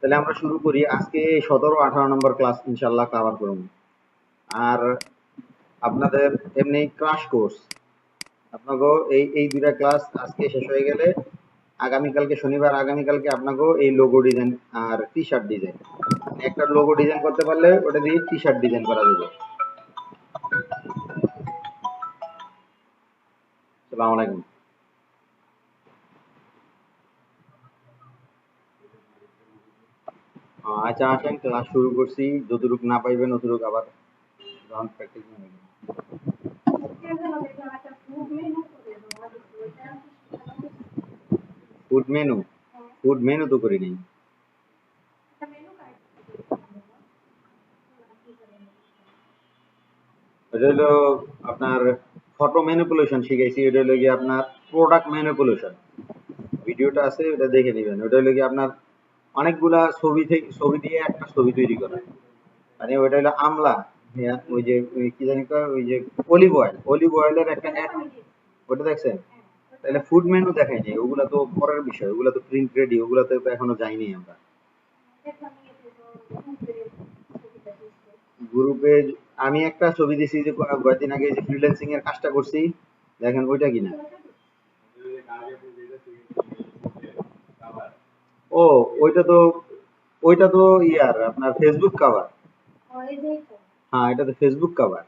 তাহলে আমরা শুরু করি। আজকে 17-18 নম্বর ক্লাস ইনশাল্লাহ কভার করব। আর আপনাদের এমনি ক্রাশ কোর্স আপনাকে এই দুইটা ক্লাস আজকে শেষ হয়ে গেলে আগামীকালকে শনিবার, আগামীকালকে আপনাকে এই লোগো ডিজাইন আর টি শার্ট ডিজাইন, একটা লোগো ডিজাইন করতে পারলে ওটা দিয়ে টি শার্ট ডিজাইন করা যাবে। আসসালামু আলাইকুম। আচ্ছা আসেন, ক্লাস শুরু করছি। যতটুকু না পাইবেন অতটুকু আবার যখন প্র্যাকটিস নেবেন। ফুড মেনু তো করি নাই। এটা হলো আপনার ফটো ম্যানিপুলেশন শিখাইছি। এটা হলো গিয়ে আপনার প্রোডাক্ট ম্যানিপুলেশন। ভিডিওটা আছে, ওটা দেখে নেবেন। ওটা হলো গিয়ে আপনার অনেকগুলা ছবি থেকে ছবি দিয়ে একটা ছবি তৈরি করা। মানে ওইটা হলো আমলা, ওই যে ওই কি জানি কয়, ওই যে অলিভ অয়েলের একটা অ্যাড, ওটা দেখছেন? তাহলে ফুড মেনু দেখাই নাই, ওগুলা তো পরের বিষয়, ওগুলা তো প্রিন্ট রেডি, ওগুলাতে তো এখনো যাইনি আমরা গ্রুপে। আমি একটা ছবি দিছি যে কয়েকদিন আগে যে ফ্রিল্যান্সিং এর কাজটা করছি, দেখেন ওইটা কিনা। ও, ওইটা তো ইয়ার আপনার ফেসবুক কভার। হ্যাঁ, এটা তো ফেসবুক কভার,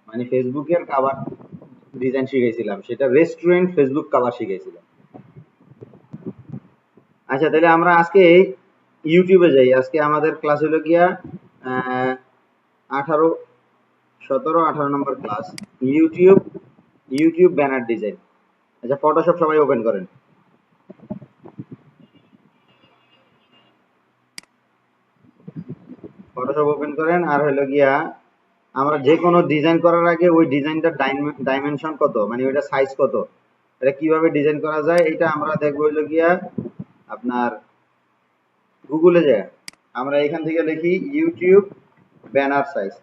মানে ফেসবুকের কভার ডিজাইন শিখাইছিলাম, সেটা রেস্টুরেন্ট ফেসবুক কভার শিখাইছিলাম। আচ্ছা, তাহলে আমরা আজকে ইউটিউবে যাই। আজকে আমাদের ক্লাস হলো গিয়া 18, 17-18 নম্বর class, YouTube YouTube banner design. আচ্ছা, ফটোশপ সবাই ওপেন করেন। ফটোশপ ওপেন করেন। আর হলো গিয়া আমরা যে কোনো ডিজাইন করার আগে ওই ডিজাইনটার ডাইমেনশন কত, মানে ওইটা সাইজ কত, এটা কিভাবে ডিজাইন করা যায়, এটা আমরা দেখবো হলো গিয়া আপনার গুগলে যায়। আমরা এখান থেকে লিখি YouTube banner size,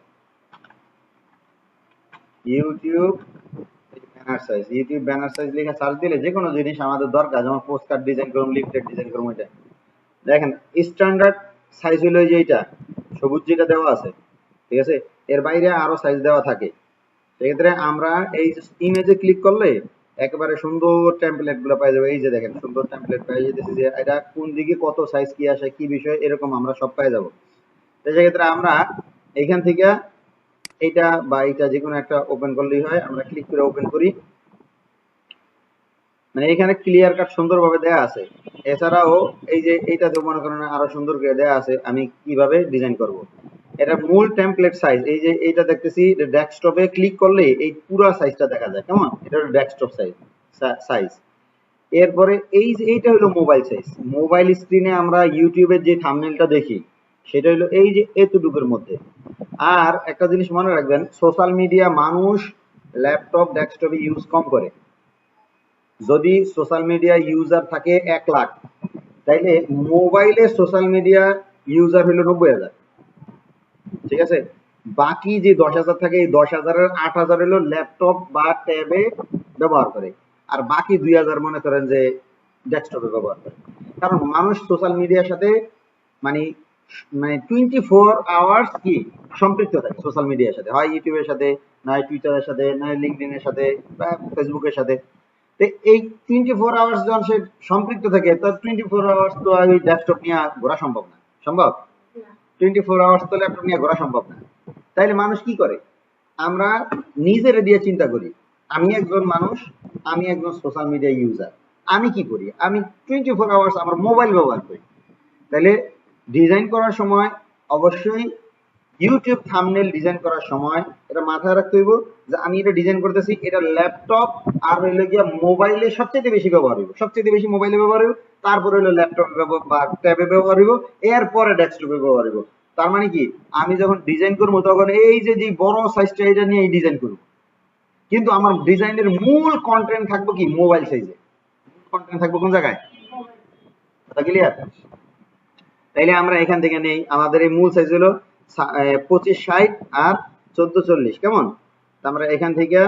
YouTube YouTube banner size লিখে সার্চ দিলে যে কোনো জিনিস আমাদের দরকার, যেমন পোস্ট কার্ড ডিজাইন করুন, লিফলেট ডিজাইন করুন, ওইটা দেখেন স্ট্যান্ডার্ড সাইজ হলো যে এইটা সবুজ যেটা দেওয়া আছে, ঠিক আছে? এর বাইরে আরো সাইজ দেওয়া থাকে। সেক্ষেত্রে আমরা এই ইমেজে ক্লিক করলে একেবারে সুন্দর টেমপ্লেট গুলো পাই যাবো। এই যে দেখেন সুন্দর টেমপ্লেট পাই যেতেছি, যে এটা কোন দিকে কত সাইজ কি আসে কি বিষয় এরকম আমরা সব পাই যাবো। তো সেক্ষেত্রে আমরা এইখান থেকে এইটা বা এইটা যে কোনো একটা ওপেন করলেই হয়। আমরা ক্লিক করে ওপেন করি, মানে এখানে ক্লিয়ার কাট সুন্দরভাবে দেয়া আছে। এছাড়াও এই যে এইটাতে মনে করেন আরো সুন্দর করে দেয়া আছে আমি কিভাবে ডিজাইন করব। এটা মূল টেমপ্লেট সাইজ। এই যে এইটা দেখতেছি, ডেস্কটপে ক্লিক করলে এই পুরো সাইজটা দেখা যায়, কেমন? এটা হলো ডেস্কটপ সাইজ। এরপরে এই যে এইটা হলো মোবাইল সাইজ। মোবাইল স্ক্রিনে আমরা ইউটিউবের যে থাম্বনেলটা দেখি সেটা হলো এই যে এতটুকুর মধ্যে। আর একটা জিনিস মনে রাখবেন, সোশ্যাল মিডিয়া মানুষ ল্যাপটপ ডেস্কটপে ইউজ কম করে। যদি সোশ্যাল মিডিয়া ইউজার থাকে 1 লাখ, তাইলে মোবাইলে সোশ্যাল মিডিয়া ইউজার হলো 90,000, ঠিক আছে? বাকি যে 10,000 থাকে, এই 10,000-এর 8,000 হলো ল্যাপটপ বা ট্যাবে ব্যবহার করে, আর বাকি 2,000 মনে করেন যে ডেস্কটপে ব্যবহার করে। কারণ মানুষ সোশ্যাল মিডিয়ার সাথে মানে মানে 24 আওয়ার্স কি সম্পৃক্ত থাকে সোশ্যাল মিডিয়ার সাথে, হয় ইউটিউবের সাথে, নয় টুইটারের সাথে, নয় লিঙ্কডইনের সাথে বা ফেসবুকের সাথে। তো এই 24 আওয়ার্স যখন সে সম্পৃক্ত থাকে, তো 24 আওয়ার্স তো ওই ডেস্কটপ নিয়ে ঘোরা সম্ভব না। সম্ভব? 24 আওয়ার্স তো ল্যাপটপ নিয়ে ঘোরা সম্ভব না। তাইলে মানুষ কি করে? আমরা নিজেরে দিয়ে চিন্তা করি। আমি একজন মানুষ, আমি একজন সোশ্যাল মিডিয়া ইউজার, আমি কি করি? আমি 24 আওয়ার্স আমার মোবাইল ব্যবহার করি। তাহলে ডিজাইন করার সময় অবশ্যই ইউটিউব থাম্বনেল ডিজাইন করার সময় এটা মাথায় রাখতে হইব যে আমি এটা ডিজাইন করতেছি, এটা ল্যাপটপ আর হইলো গিয়া মোবাইলে সবচেয়ে বেশি ব্যবহার হইব, সবচেয়ে বেশি মোবাইলে ব্যবহার হইব, তারপরে হলো ল্যাপটপ বা ট্যাবে ব্যবহার হইব, এরপরে ডেস্কটপে ব্যবহার হইব। তার মানে কি, আমি যখন ডিজাইন করবো তখন এই যে যে বড় সাইজটা এটা নিয়ে ডিজাইন করব, কিন্তু আমার ডিজাইনের মূল কন্টেন্ট থাকবো কি মোবাইল সাইজে। কন্টেন্ট থাকবো কোন জায়গায়? কথা ক্লিয়ার? তাইলে আমরা এখান থেকে নেই, আমাদের এই মূল সাইজ হলো 2560 আর 1440, কেমন? আমরা এখান থেকে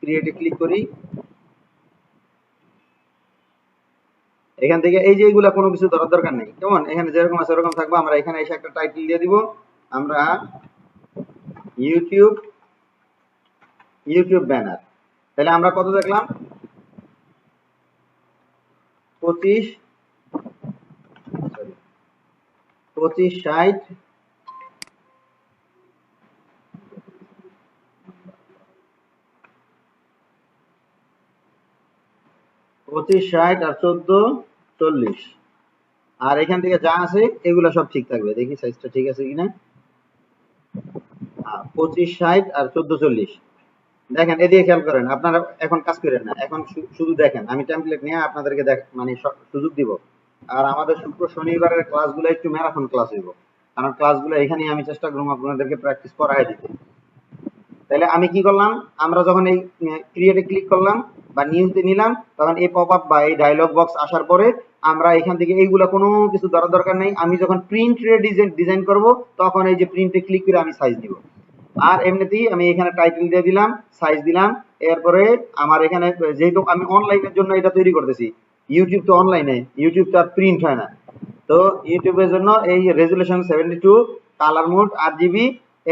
ক্রিয়েটে ক্লিক করি। এখান থেকে এই যে এইগুলা কোনো কিছু ধরার দরকার নেই, কেমন? এখানে যেরকম আছে ওরকম থাকবো। আমরা এখানে এসে একটা টাইটেল দিয়ে দিব, আমরা ইউটিউব ব্যানার। তাহলে আমরা কত দেখলাম? 25 60 25 60 আর 14 40। আর এখান থেকে যা আছে এগুলা সব ঠিক থাকবে। দেখি সাইজটা ঠিক আছে কিনা। 25 60 আর 14 40। দেখেন এদিকে খেয়াল করেন, আপনারা এখন কাজ করেন না, এখন শুধু দেখেন। আমি টেমপ্লেট নিয়ে আপনাদেরকে মানে সুযোগ দিব। আর আমাদের শুক্র শনিবারের ক্লাসগুলো একটু ম্যারাথন ক্লাস হইব, কারণ ক্লাসগুলো এখানেই আমি চেষ্টা করবো আপনাদেরকে প্র্যাকটিস করাই দিতে। তাহলে আমি কি করলাম, আমরা যখন এই ক্রিয়েটে ক্লিক করলাম বা নিউতে নিলাম, তখন এই পপ আপ বা এই ডায়লগ বক্স আসার পরে আমরা এখান থেকে এইগুলা কোনো কিছু ধরার দরকার নেই। আমি যখন প্রিন্ট ডিজাইন করব, তখন এই যে প্রিন্টে ক্লিক করে আমি সাইজ দিব। আর এমনিতেই আমি এখানে টাইটেল দিয়ে দিলাম, সাইজ দিলাম। এরপরে আমার এখানে যেহেতু আমি অনলাইনের জন্য এটা তৈরি করতেছি, ইউটিউব তো অনলাইনে, ইউটিউব তো আর প্রিন্ট হয় না। তো ইউটিউবের জন্য এই রেজুলেশন 72, কালার মোড RGB,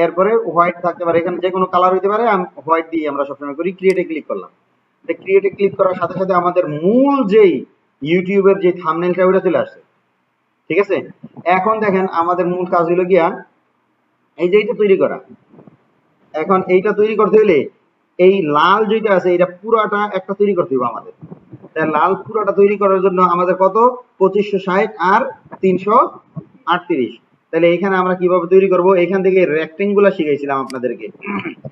এরপরে হোয়াইট থাকতে পারে, এখানে যে কোনো কালার হইতে পারে। আমি হোয়াইট দিয়ে আমরা সবসময় করি। ক্রিয়েটে ক্লিক করলাম। ক্রিয়েটে ক্লিক করার সাথে সাথে আমাদের মূল যেই ইউটিউবের যে থাম্বনেলটা ওটা চলে আসছে। ঠিক আছে, এখন দেখেন আমাদের মূল কাজ হলো গিয়া এই যে এইটা তৈরি করা। এখন এইটা তৈরি করতে হলে এই লাল যেটা আছে এটা পুরাটা একটা তৈরি করতে হবে আমাদের। তাই লাল পুরাটা তৈরি করার জন্য আমাদের কত? 2560 আর 338। তাহলে এখানে আমরা কিভাবে তৈরি করব? এখান থেকে রেক্টেঙ্গুলার শিখাইছিলাম আপনাদেরকে,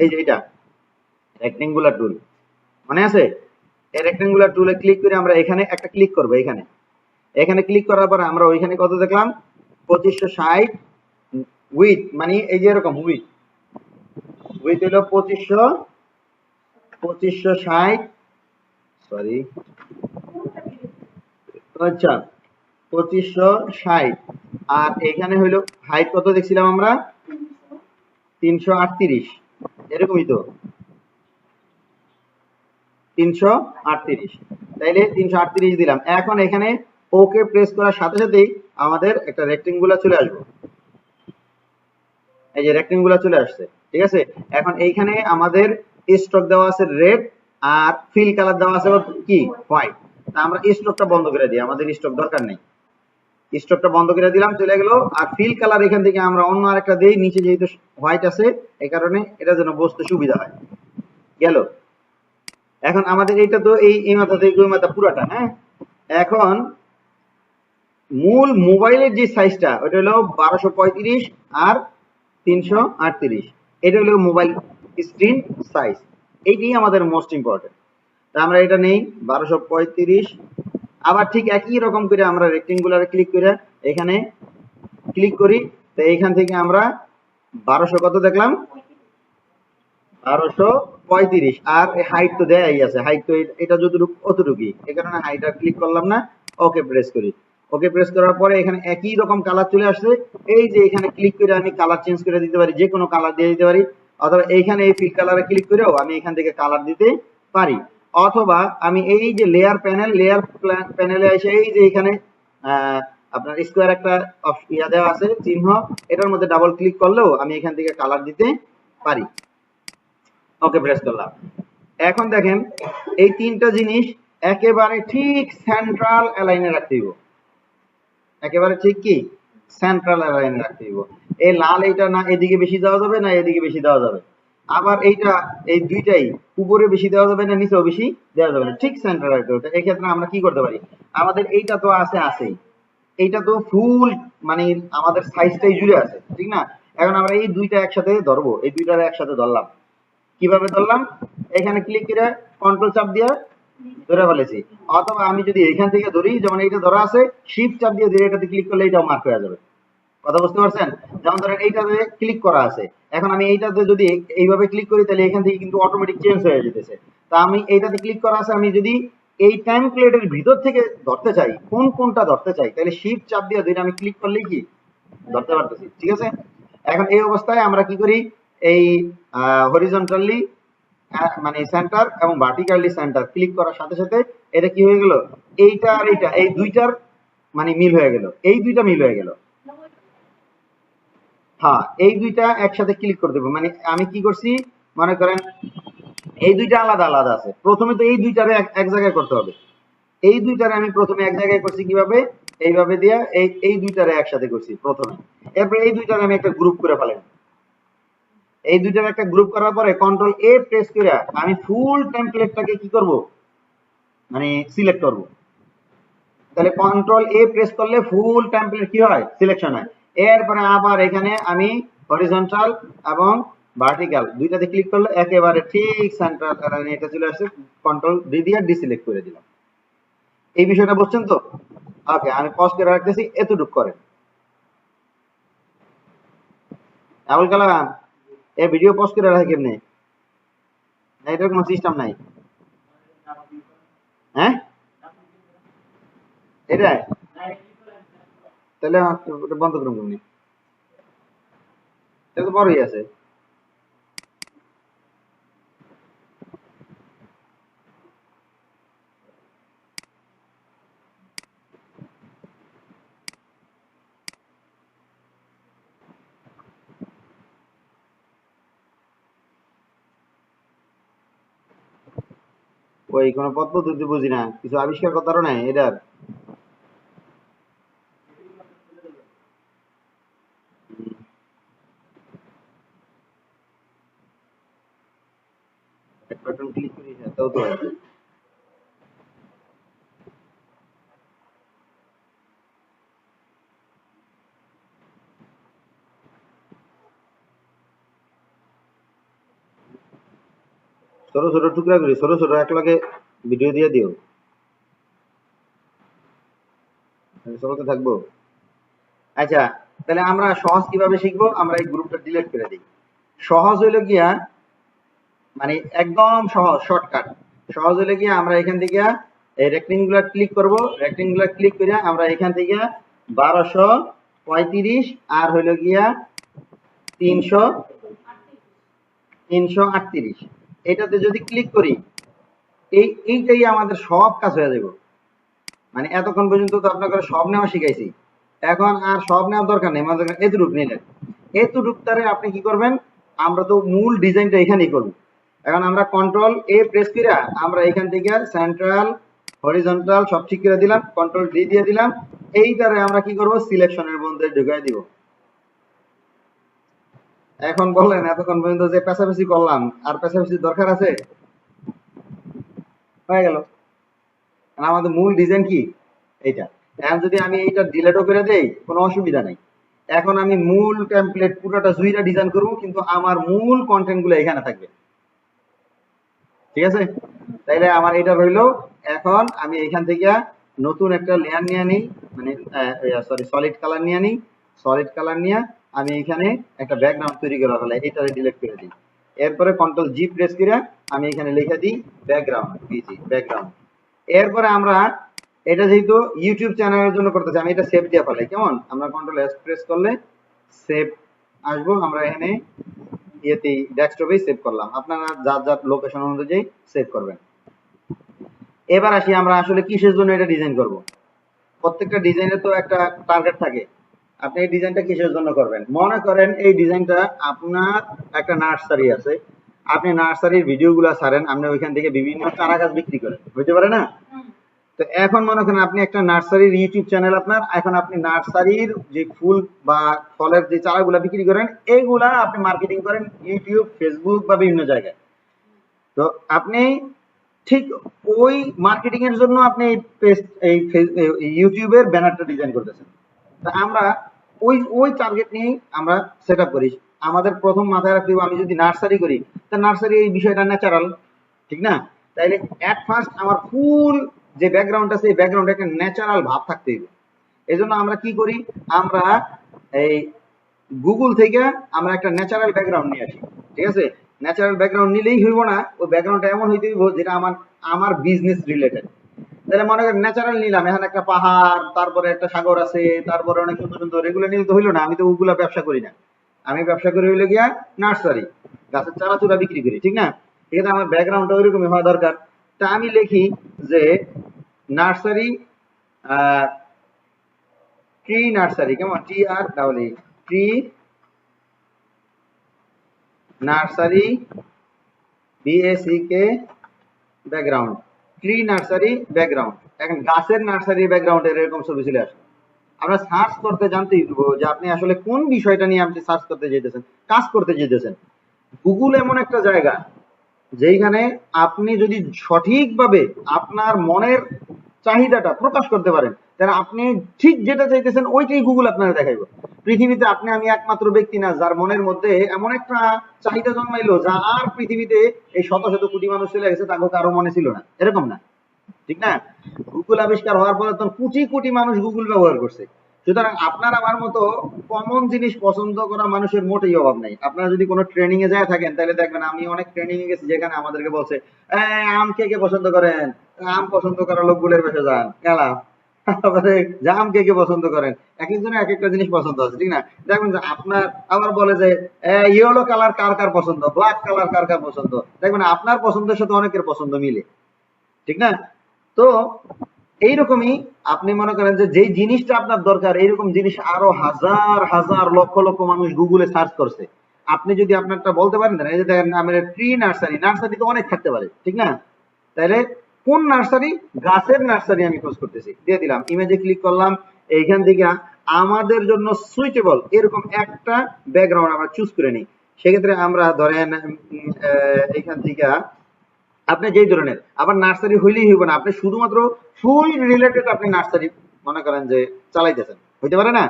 এই যে এটা রেক্টেঙ্গুলার টুল, মনে আছে? এই রেক্টেঙ্গুলার টুলে ক্লিক করে আমরা এখানে একটা ক্লিক করব। এখানে ক্লিক করার পর আমরা ওইখানে কত দেখলাম? 2560 উইথ, মানে এই যে এরকম উইথ হলো 2560, সরি, আচ্ছা 2560। আর এখানে হইলো হাইট কত দেখছিলাম আমরা? 338, এরকমই তো 338। তাইলে 338 দিলাম। এখন এখানে ওকে প্রেস করার সাথে সাথেই আমাদের একটা রেক্টেঙ্গুলার চলে আসবে। এই যে রেক্টেঙ্গুলার চলে আসছে, ঠিক আছে। এখন এইখানে আমাদের স্ট্রোক দেওয়া আছে রেড, আর ফিল কালার দেওয়া আছে কি? হোয়াইট। তা আমরা স্ট্রোকটা বন্ধ করে দিই, আমাদের স্ট্রোক দরকার নেই। স্ট্রোকটা বন্ধ করে দিলাম, চলে গেল। আর ফিল কালার এখান থেকে আমরা অন্য আরেকটা দেই, নিচে যেহেতু হোয়াইট আছে এই কারণে এটা যেন বুঝতে সুবিধা হয়। গেল। এখন আমাদের এটা তো এই মাথা থেকে ওই মাথা পুরাটা, হ্যাঁ। এখন মূল মোবাইলের যে সাইজটা ওটা হলো 1235 আর 338। এটা হলো মোবাইল স্ক্রিন সাইজ, এইটাই আমাদের মোস্ট ইম্পর্টেন্ট। তা আমরা এটা নেই 1235। আবার ঠিক একই রকম করে আমরা রেক্টেঙ্গুলারে ক্লিক করে এখানে ক্লিক করি। তো এইখান থেকে আমরা 1200 কত দেখলাম? 1235। আর হাইট তো দেয়াই আছে, হাইট তো এটা যতটুকু অতটুকুই, এই কারণে হাইট আর ক্লিক করলাম না। ওকে প্রেস করি। ওকে প্রেস করার পরে এখানে একই রকম কালার চলে আসছে। এই যে এখানে ক্লিক করে আমি কালার চেঞ্জ করে দিতে পারি, যে কোনো কালার দিয়ে দিতে পারি। অথবা এইখানে এই ফিল কালারে ক্লিক করেও আমি এখান থেকে কালার দিতে পারি। অথবা আমি এই যে লেয়ার প্যানেলে এসে এই যে এখানে আপনার স্কোয়ার একটা ইয়া দেওয়া আছে চিহ্ন, এটার মধ্যে ডাবল ক্লিক করলেও আমি এখান থেকে কালার দিতে পারি। ওকে প্রেস করলাম। এখন দেখেন এই তিনটা জিনিস একেবারে ঠিক সেন্ট্রাল অ্যালাইনে রাখতে হইব। একেবারে ঠিক কি সেন্ট্রাল অ্যালাইনে রাখতে হইব। এই লাল এইটা না এদিকে বেশি দেওয়া যাবে, না এদিকে বেশি দেওয়া যাবে। আবার এইটা এই দুইটাই উপরে বেশি দেওয়া যাবে না, নিচেও বেশি দেওয়া যাবে না, ঠিক সেন্ট্রাল রাখতে হবে। এই ক্ষেত্রে আমরা কি করতে পারি? আমাদের এইটা তো আছেই, এইটা তো ফুল মানে আমাদের সাইজটাই জুড়ে আছে, ঠিক না? এখন আমরা এই দুইটা একসাথে ধরবো, এই দুইটার একসাথে ধরলাম। কিভাবে ধরলাম? এখানে ক্লিক করে কন্ট্রোল চাপ দিয়ে ধরে ফেলেছি। অথবা আমি যদি এখান থেকে ধরি, যেমন এইটা ধরা আছে, শিফট চাপ দিয়ে ধরে এটাতে ক্লিক করলে এটাও মার্ক হয়ে যাবে। কথা বুঝতে পারছেন? যেমন ধরেন এইটাতে ক্লিক করা আছে, এখন আমি এইটাতে যদি এইভাবে ক্লিক করি তাহলে এখান থেকে কিন্তু অটোমেটিক চেঞ্জ হয়ে যেতেছে। তা আমি এইটাতে ক্লিক করা আছে, আমি যদি এই টেমপ্লেটের ভিতর থেকে ধরতে চাই, কোনটা ধরতে চাই, তাহলে শিফট চাপ দিয়ে ধরে আমি ক্লিক করলেই কি ধরতে পারতেছি, ঠিক আছে। এখন এই অবস্থায় আমরা কি করি? এই হরিজন্টালি মানে সেন্টার এবং ভার্টিক্যালি সেন্টার ক্লিক করার সাথে সাথে এটা কি হয়ে গেল, এইটা আর এইটা এই দুইটার মানে মিল হয়ে গেল, এই দুইটা মিল হয়ে গেল। হ্যাঁ, এই দুইটা একসাথে ক্লিক করে দেবো, মানে আমি কি করছি মনে করেন এই দুইটা আলাদা আলাদা আছে, প্রথমে তো এই দুইটারে এক জায়গায় করতে হবে। এই দুইটারে আমি প্রথমে এক জায়গায় করছি কিভাবে, এইভাবে দিয়া এই দুইটারে একসাথে করছি প্রথমে। এরপর এই দুইটারে আমি একটা গ্রুপ করে ফেলাম। এই দুইটার একটা গ্রুপ করার পরে কন্ট্রোল এ প্রেস করে আমি ফুল টেমপ্লেটটাকে কি করব, মানে সিলেক্ট করব। তাহলে কন্ট্রোল এ প্রেস করলে ফুল টেমপ্লেট কি হয়, সিলেকশন হয়। এরপরে আবার এখানে আমি হরিজন্টাল এবং ভার্টিক্যাল দুইটাতে ক্লিক করলে একেবারে ঠিক সেন্টার এটা চলে আসছে, কন্ট্রোল ডি দিয়ে ডিসিলেক্ট করে দিলাম। এই বিষয়টা বুঝছেন তো? ওকে, আমি পজ করে রাখতেছি, এতটুকু করেন। আবুল কালাম, এই ভিডিও পজ করে রাখে কেমনে? না, এটার কোনো সিস্টেম নাই। হ্যাঁ, এটা তাহলে ওটা বন্ধ করুন কেমনি? এটা তো বড়ই আছে। ওই কোনো পদ্ধতি বুঝি না, কিছু আবিষ্কার করতারও নাই এটার। বাটন ক্লিক করি, হ্যাঁ তাও তো হয়। ছোট ছোট টুকরা করি, ছোট ছোট এক লগে ভিডিও দিয়ে দিও, চলতে থাকবো। আচ্ছা, তাহলে আমরা সহজ কিভাবে শিখবো, আমরা এই গ্রুপটা ডিলিট করে দিই। সহজ হইলো গিয়া, মানে একদম সহজ শর্টকাট। সহজ হইলো গিয়া আমরা এখান থেকে এই রেক্টেঙ্গুলার ক্লিক করব, রেক্টেঙ্গুলার ক্লিক করে আমরা এখান থেকে 1235 আর হইলো গিয়া 300 338 এটাতে যদি ক্লিক করি, এইটাই আমাদের সব কাজ হয়ে যাবে। মানে এতক্ষণ পর্যন্ত তো আপনাকে সব নেওয়া শিখাইছি, এখন আর সব নেওয়ার দরকার নেই, আমাদের এতটুক নিলেন। এতটুকটারে আপনি কি করবেন, আমরা তো মূল ডিজাইনটা এখানেই করব। এখন আমরা কন্ট্রোল এ প্রেস করে আমরা এখান থেকে সেন্ট্রাল হরিজন্টাল সব ঠিক করে দিলাম, কন্ট্রোল ডি দিয়ে দিলাম। এইটারে আমরা কি করব, সিলেকশনের মধ্যে ঢুকাই দিব। এখন বললেন এতক্ষণ পর্যন্ত যে পেছাপেছি করলাম, আর পেছাপেছির দরকার আছে? হয়ে গেল। আমাদের মূল ডিজাইন কি এইটা। এখন যদি আমি এইটা ডিলেটও করে দেই কোনো অসুবিধা নেই। এখন আমি মূল টেমপ্লেট পুরোটা জুইরা ডিজাইন করব, কিন্তু আমার মূল কন্টেন্ট গুলো এখানে থাকবে। ঠিক আছে, তাইলে আমার এটা রইলো। এখন আমি এখান থেকে নতুন একটা লেয়ার নিয়ে নিই, মানে সরি সলিড কালার নিয়ে নিই। সলিড কালার নিয়ে আমি এখানে একটা ব্যাকগ্রাউন্ড তৈরি করা হলে এটা ডিলিট করে দিই। এরপরে কন্ট্রোল জি প্রেস করে আমি এখানে লিখে দিই ব্যাকগ্রাউন্ড, পিজি ব্যাকগ্রাউন্ড। এরপরে আমরা এটা যেহেতু ইউটিউব চ্যানেলের জন্য করতেছি, আমি এটা সেভ দিয়ে ফেলাই কেমন। আমরা কন্ট্রোল এস প্রেস করলে সেভ আসবো, আমরা এখানে ইয়েতেই ডেস্কটপেই সেভ করলাম, আপনারা যার যার লোকেশন অনুযায়ী সেভ করবেন। এবার আসি আমরা আসলে কিসের জন্য এটা ডিজাইন করব। প্রত্যেকটা ডিজাইনের তো একটা টার্গেট থাকে। আপনি এই ডিজাইনটা কিসের জন্য করবেন, মনে করেন এই ডিজাইনটা আপনার একটা নার্সারি আছে, আপনি নার্সারির ভিডিওগুলো ছাড়েন, আপনি ওইখান থেকে বিভিন্ন চারা গাছ বিক্রি করেন, হইতে পারে না? তো এখন মনে করেন আপনি একটা নার্সারির ইউটিউব চ্যানেল আপনার, এখন আপনি নার্সারির যে ফুল বা ফলের যে চারাগুলা বিক্রি করেন এইগুলা আপনি মার্কেটিং করেন ইউটিউব, ফেসবুক বা বিভিন্ন জায়গায়। তো আপনি ঠিক ওই মার্কেটিং এর জন্য আপনি এই ইউটিউবের ব্যানারটা ডিজাইন করতেছেন। তা আমরা ওই ওই টার্গেট নিয়ে আমরা সেট আপ করি। আমাদের প্রথম মাথায় রাখতে হবে, আমি যদি নার্সারি করি তা নার্সারি এই বিষয়টা ন্যাচারাল, ঠিক না? তাইলে এট ফার্স্ট আমার ফুল যে ব্যাকগ্রাউন্ড আছে এই ব্যাকগ্রাউন্ডে একটা ন্যাচারাল ভাব থাকতে হবে। এই জন্য আমরা কি করি, আমরা এই গুগল থেকে আমরা একটা ন্যাচারাল ব্যাকগ্রাউন্ড নিয়ে আসি। ঠিক আছে, ন্যাচারাল ব্যাকগ্রাউন্ড নিলেই হইব না, ওই ব্যাকগ্রাউন্ডটা এমন হইতে হইব যেটা আমার আমার বিজনেস রিলেটেড। তাহলে মনে করেন ন্যাচারাল নিলাম, এখানে একটা পাহাড়, তারপরে একটা সাগর আছে, তারপরে অনেক সুন্দর সুন্দর, এগুলো নিলে তো হইলো না, আমি তো ওগুলা ব্যবসা করি না। আমি ব্যবসা করি হইলে গিয়া নার্সারি, গাছের চারা চূড়া বিক্রি করি, ঠিক না? এখানে আমার ব্যাকগ্রাউন্ডটা ওইরকমই হওয়া দরকার। তা আমি লিখি যে নার্সারি, ট্রি নার্সারি, কেমন, TREE, tree nursery, BACK background, tree nursery background. এখন গাছের নার্সারি ব্যাকগ্রাউন্ডের এরকম ছবি চলে আসে। আমরা সার্চ করতে জানতেই দিব যে আপনি আসলে কোন বিষয়টা নিয়ে আপনি সার্চ করতে যেতেছেন, কাজ করতে যেতেছেন। গুগল এমন একটা জায়গা যেখানে আপনি যদি সঠিকভাবে আপনার মনের চাহিদাটা প্রকাশ করতে পারেন, তাহলে আপনি ঠিক যেটা চাইতেছেন ওইটাই গুগল আপনারা দেখাইবো। পৃথিবীতে আপনি আমি একমাত্র ব্যক্তি না যার মনের মধ্যে এমন একটা চাহিদা জন্মাইলো যা আর পৃথিবীতে এই শত শত কোটি মানুষ চলে গেছে তাকে কারো মনে ছিল না, এরকম না, ঠিক না? গুগল আবিষ্কার হওয়ার পরে তখন কোটি কোটি মানুষ গুগল ব্যবহার করছে। সুতরাং আপনার আমার মতো কমন জিনিস পছন্দ করা মানুষের মোটেই অভাব নাই। আপনারা যদি কোনো ট্রেনিং এ যায় থাকেন তাহলে দেখবেন, আমি অনেক ট্রেনিং এ গেছি যেখানে আমাদেরকে বলছে আম কে কে পছন্দ করেন, আম পছন্দ করা লোকগুলোর বেশে যান গেলা, তারপরে জাম কে কে পছন্দ করেন, এক একজনের এক একটা জিনিস পছন্দ আছে, ঠিক না? দেখবেন যে আপনার আবার বলে যে ইয়েলো কালার কার কার পছন্দ, ব্ল্যাক কালার কার কার পছন্দ, দেখবেন আপনার পছন্দের সাথে অনেকের পছন্দ মিলে, ঠিক না? তো এইরকমই আপনি মনে করেন যে যেই জিনিসটা আপনার দরকার এইরকম জিনিস আরো হাজার হাজার লক্ষ লক্ষ মানুষ গুগলে সার্চ করছে। আপনি যদি আপনারটা বলতে পারেন না, এই যে দেখেন আমার ট্রি নার্সারি, নার্সারি তো অনেক থাকতে পারে, ঠিক না? তাহলে কোন নার্সারি, গাছের নার্সারি আমি খোঁজ করতেছি, দিয়ে দিলাম, ইমেজে ক্লিক করলাম, এইখান থেকে আমাদের জন্য সুইটেবল এরকম একটা ব্যাকগ্রাউন্ড আমরা চুজ করে নিই। সেক্ষেত্রে আমরা ধরেন এইখান থেকে আপনি যেই ধরনের, আবার নার্সারি হইলেই হইব না, আপনি শুধুমাত্র ফুল রিলেটেড আপনি নার্সারি মনে করেন যে চালাইতেছেন, হইতে পারে না?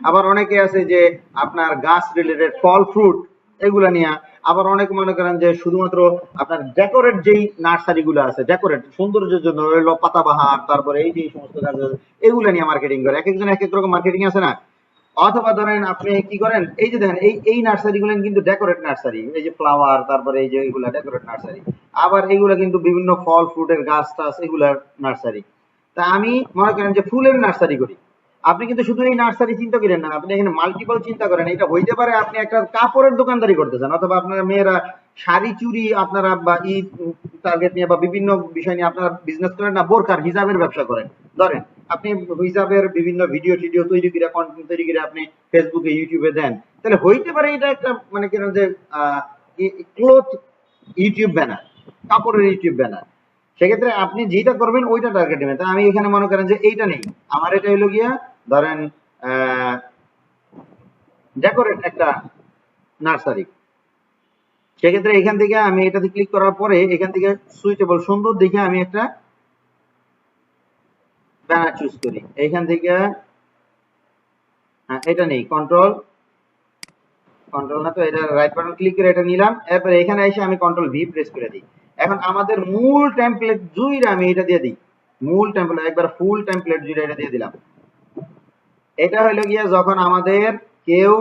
আবার অনেকে আছে যে আপনার গাছ রিলেটেড ফল ফ্রুট এগুলা নিয়ে, আবার অনেকে মনে করেন যে শুধুমাত্র আপনার ডেকোরেট যেই নার্সারি গুলো আছে, ডেকোরেট সৌন্দর্যের জন্য হলো পাতাবাহার, তারপরে এই যে সমস্ত গাছ এগুলা নিয়ে মার্কেটিং করে, এক একজন এক এক রকম মার্কেটিং আছে না? অথবা ধরেন আপনি কি করেন, এই যে দেখেন এই নার্সারি গুলো কিন্তু ডেকোরেট নার্সারি, এই যে ফ্লাওয়ার, তারপরে এই যে এগুলা ডেকোরেট নার্সারি, আবার এগুলা কিন্তু বিভিন্ন ফল ফ্রুটের গাছ টাছ এগুলার নার্সারি। তা আমি মনে করেন যে ফুলের নার্সারি করি। আপনি কিন্তু শুধু এই নার্সারি চিন্তা করেন না, আপনি এখানে মাল্টিপল চিন্তা করেন। এটা হইতে পারে আপনি একটা কাপড়ের দোকানদারি করতেছেন, অথবা আপনারা মেয়েরা শাড়ি চুড়ি আপনারা বা ঈদ টার্গেট নিয়ে বা বিভিন্ন বিষয় নিয়ে আপনারা বিজনেস করেন না, বোরকার হিজাবের ব্যবসা করেন ধরেন, আপনি হিজাবের বিভিন্ন ভিডিও টিডিও তৈরি করে কন্টেন্ট তৈরি করে আপনি ফেসবুকে ইউটিউবে দেন, তাহলে হইতে পারে এটা একটা মানে কেন যে ক্লোথ ইউটিউব ব্যানার, কাপড়ের ইউটিউব ব্যানার। সেক্ষেত্রে আপনি যেটা করবেন ওইটা টার্গেট নেবেন। তাই আমি এখানে মনে করেন যে এইটা নেই, আমার এটা হইলো গিয়া ধরেন ডেকোরেট একটা নার্সারি। সেক্ষেত্রে এখান থেকে আমি এটাতে ক্লিক করার পরে এখান থেকে সুইটেবল সুন্দর দেখে আমি একটা ব্যানার চুজ করি। এইখান থেকে এটা নেই, কন্ট্রোল না তো, এটা রাইট বাটন ক্লিক করে এটা নিলাম। এরপরে এখানে এসে আমি কন্ট্রোল ভি প্রেস করে দিই। এখন আমাদের মূল টেমপ্লেট জুইরা আমি এটা দিয়ে দিই, মূল টেমপ্লেট একবার ফুল টেমপ্লেট জুইরা এটা দিয়ে দিলাম। এটা হলো গিয়া যখন আমাদের কেউ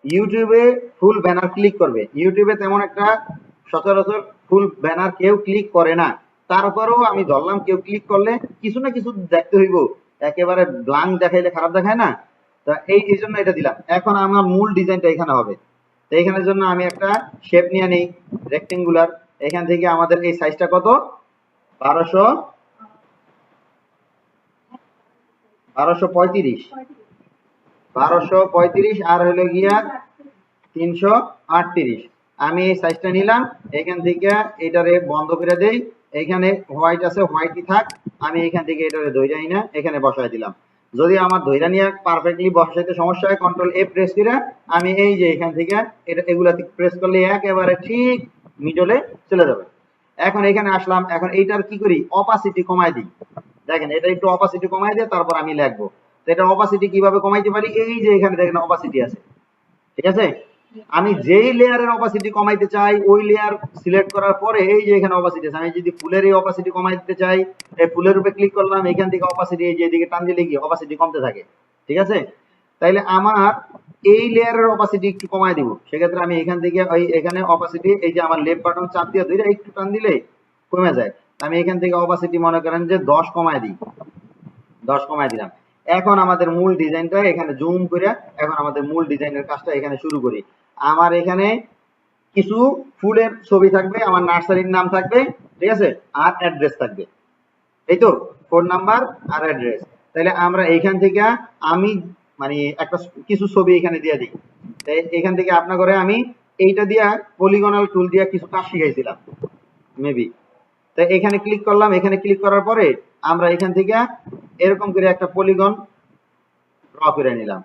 ইউটিউবে ফুল ব্যানার ক্লিক করবে, ইউটিউবে তেমন একটা সচরাচর ফুল ব্যানার কেউ ক্লিক করে না, তারপরেও আমি ধরলাম কেউ ক্লিক করলে কিছু না কিছু দেখতে হইব, একেবারে ব্ল্যাঙ্ক দেখাইলে খারাপ দেখায় না। তা এই জন্য এটা দিলাম। এখন আমার মূল ডিজাইনটা এখানে হবে, তো এখানের জন্য আমি একটা শেপ নিয়ে নেই রেক্টেঙ্গুলার। এখান থেকে আমাদের এই সাইজটা কত, 1235 আর হলো গিয়া 338। আমি এই সাইজটা নিলাম, এখান থেকে এটারে বন্ধ করে দেই, এখানে হোয়াইট আছে হোয়াইটই থাক, আমি এখান থেকে এটারে ধইরাই না এখানে বসাই দিলাম। যদি আমার ধইরা নিয়ে পারফেক্টলি বসাইতে সমস্যা হয় কন্ট্রোল এ প্রেস করে আমি এই যে এখান থেকে এটা এগুলাতে প্রেস করলে একেবারে ঠিক মিডলে চলে যাবে। এখন এখানে আসলাম, এখন এইটার কি করি, অপাসিটি কমাই দিই। দেখেন এটা একটু অপাসিটি কমাই দিয়ে তারপর আমি লিখবো। তো এটা অপাসিটি কিভাবে কমাইতে পারি, এই যে এখানে দেখেন অপাসিটি আছে, ঠিক আছে? আমি যেই লেয়ারের অপাসিটি কমাইতে চাই ওই লেয়ার সিলেক্ট করার পরে এই যে এখানে অপাসিটি আছে, আমি যদি ফুলের এই অপাসিটি কমাই দিতে চাই এই ফুলের উপরে ক্লিক করলাম, এখান থেকে অপাসিটি এই যে এদিকে টান দিলে কি অপাসিটি কমতে থাকে, ঠিক আছে? তাইলে আমার এই লেয়ারের অপাসিটি একটু কমাই দিব, সেক্ষেত্রে আমি এখান থেকে ওই এখানে অপাসিটি এই যে আমার লেফট বাটন চাপ দিয়ে ধরে একটু টান দিলে কমে যায়। আমি এখান থেকে অপাসিটি মনে করেন যে 10 কমাই দিই, 10 কমাই দিলাম। এখন আমাদের মূল ডিজাইনটা এখানে জুম করে এখন আমাদের মূল ডিজাইনের কাজটা এখানে শুরু করি। আমার এখানে কিছু ফুলের ছবি থাকবে, আমার নার্সারির নাম থাকবে, ঠিক আছে, আর অ্যাড্রেস থাকবে, এই তো, ফোন নাম্বার আর অ্যাড্রেস। তাহলে আমরা এইখান থেকে আমি মানে একটা কিছু ছবি এখানে দিয়ে দিই। এখান থেকে আপনার করে আমি এইটা দিয়া পলিগনাল টুল দিয়া কিছু কাজ শিখাইছিলাম মেবি। তাই এখানে ক্লিক করলাম, এখানে ক্লিক করার পরে আমরা এখান থেকে এরকম করে একটা পলিগন ড্র করে নিলাম।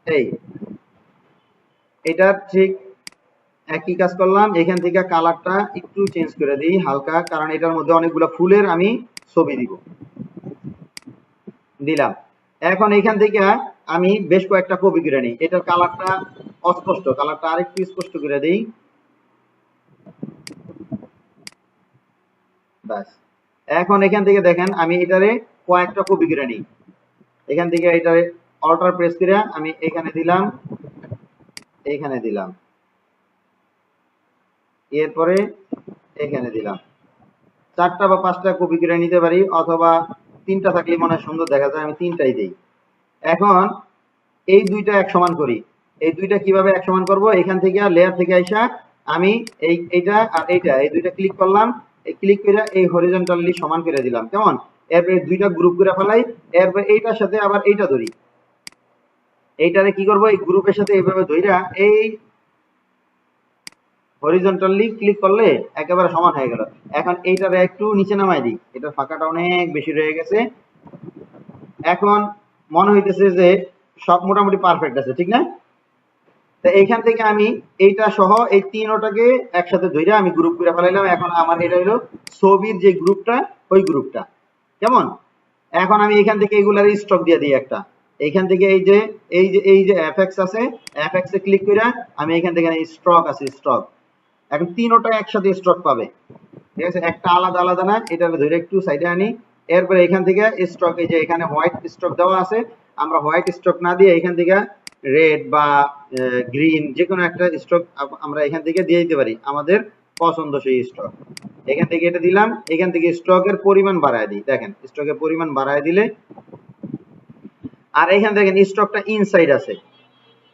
এই এটা ঠিক একই কাজ করলাম, এখান থেকে কালারটা একটু চেঞ্জ করে দিই হালকা, কারণ এটার মধ্যে অনেকগুলো ফুলের আমি ছবি দিব, দিলাম। এখন এখান থেকে আমি বেশ কয়েকটা কপি করে নিই, এটার কালারটা অস্পষ্ট, কালারটা আরেকটু স্পষ্ট করে দিই, ব্যাস। এখন এখান থেকে দেখেন আমি এটারে কয়েকটা কপি করে নিই, এখান থেকে এটারে অল্টার প্রেস করে আমি এখানে দিলাম, এখানে দিলাম, এরপরে এখানে দিলাম। 4টা বা 5টা কপি করে নিতে পারি, অথবা 3টা থাকলে মনে হয় সুন্দর দেখা যায়, আমি 3টাই দিই। এখন এই দুইটা এক সমান করি, এই দুইটা কিভাবে এক সমান করব, এখান থেকে লেয়ার থেকে আইসা আমি এইটা আর এইটা এই দুইটা ক্লিক করলাম, এই ক্লিক করে এই হরিজন্টালি সমান করে দিলাম, কেমন? এরপরে দুইটা গ্রুপ করে ফেলাই, এরপর এইটার সাথে আবার এইটা ধরি, এইটারে কি করব, এই গ্রুপের সাথে এইভাবে ধইরা এই হরিজন্টালি ক্লিক করলে একেবারে সমান হয়ে গেল। এখন এইটারে একটু নিচে নামাই দিই, এটার ফাঁকাটা অনেক বেশি রয়ে গেছে। এখন মনে হইতেছে যে সব মোটামুটি পারফেক্ট আছে, ঠিক না? তো এইখান থেকে আমি এইটা সহ এই তিনটাকে একসাথে ধইরা আমি গ্রুপ করে ফেলাইলাম। এখন আমার এটা হলো ছবির যে গ্রুপটা, ওই গ্রুপটা, কেমন? এখন আমি এখান থেকে এগুলার স্টক দিয়ে দিই একটা, এইখান থেকে এই যে এফএক্স আছে, এফএক্স এ ক্লিক করে আমি এখান থেকে স্টক আছে, স্টক, এখন তিনটা একসাথে স্টক পাবে, ঠিক আছে, একটা আলাদা আলাদা না, এটা ধরে একটু সাইডে আনি। এরপরে এখান থেকে স্টক, এই যে এখানে হোয়াইট স্টক দেওয়া আছে, আমরা হোয়াইট স্টক না দিয়ে এখান থেকে রেড বা গ্রিন যে কোনো একটা স্টক আমরা এখান থেকে দিয়ে দিতে পারি, আমাদের পছন্দসই স্টক। এখান থেকে এটা দিলাম, এখান থেকে স্টকের পরিমাণ বাড়ায় দিই, দেখেন স্টকের পরিমাণ বাড়ায় দিলে, আর এখান থেকে স্টকটা ইনসাইড আছে,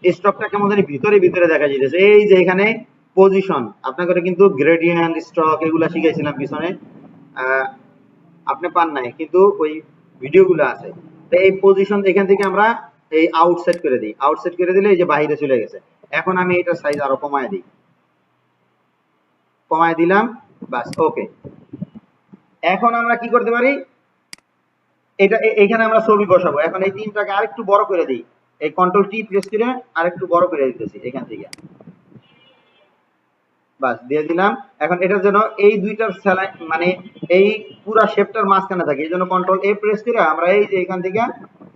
স্টকটা কেমন জানি ভিতরে ভিতরে দেখা যাইতেছে, এই যে এখানে পজিশন, আপনাদের কিন্তু গ্রেডিয়েন্ট স্টক এগুলা শিখাইছিলাম পিছনে, আপনি পান নাই কিন্তু ওই ভিডিওগুলো আছে। তো এই পজিশন এখান থেকে আমরা এই আউটসাইড করে দিই, আউটসাইড করে দিলে এই যে বাইরে চলে গেছে। এখন আমি এটার সাইজ আরো কমায় দিই, কমায় দিলাম, বাস, ওকে। এখন আমরা কি করতে পারি, এটা এখানে আমরা ছবি বসাবো, এখন এই তিনটাকে আরেকটু বড় করে দিই, এই কন্ট্রোল টি প্রেস করে আরেকটু বড় করে দিতেছি এখান থেকে, বাস দিয়ে দিলাম। এখন এটার জন্য এই দুইটার মানে এই পুরা শেপটার মাঝখানে থাকে, এই জন্য কন্ট্রোল এ প্রেস করে আমরা এই যে এখান থেকে